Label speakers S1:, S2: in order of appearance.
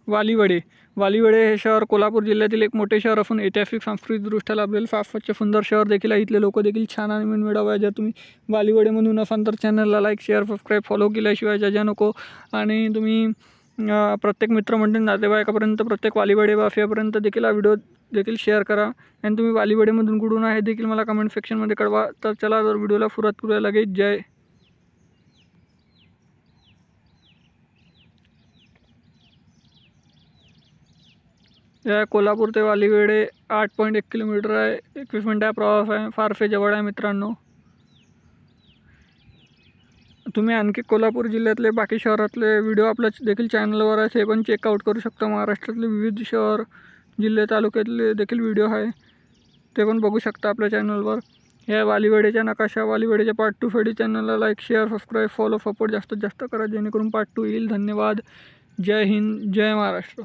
S1: वालीवडे हे शहर कोल्हापूर जिल्ह्यातील एक मोठे शहर असून ऐतिहासिक सांस्कृतिकदृष्ट्या लाभलेले स्वच्छ सुंदर शहर देखील आहे। इथले लोक देखील छान आणि मनमिळाऊ आहे। जर तुम्ही वालीवडेमधून असाल तर चॅनलला लाईक शेअर सबस्क्राईब फॉलो केल्याशिवाय जा नको। आणि तुम्ही प्रत्येक मित्रमंडळी नातेवाईकापर्यंत प्रत्येक वालीवडेवासियापर्यंत देखील हा व्हिडिओ देखील शेअर करा। आणि तुम्ही वालीवडेमधून कुठून आहे देखील मला कमेंट सेक्शनमध्ये कळवा। तर चला तर व्हिडिओला सुरुवात करूया लगेच। जय या कोल्हापूर ते वालीवडे 8.1 किलोमीटर आहे। 21 मिनिटा प्रवास आहे। फारसे जवळ आहे मित्रांनो। तुम्ही आणखी कोल्हापूर जिल्ह्यातले बाकी शहरातले व्हिडिओ आपल्या देखील चॅनलवर आहे, ते पण चेकआउट करू शकता। महाराष्ट्रातले विविध शहर जिल्हे तालुक्यातले देखील व्हिडिओ आहे, ते पण बघू शकता आपल्या चॅनलवर। या वालीवडेचा नकाशा, वालीवडेच्या पार्ट 2 साठी चॅनलला like share subscribe follow support जास्तीत जास्त करा, जेणेकरून पार्ट 2 येईल। धन्यवाद। जय हिंद, जय महाराष्ट्र।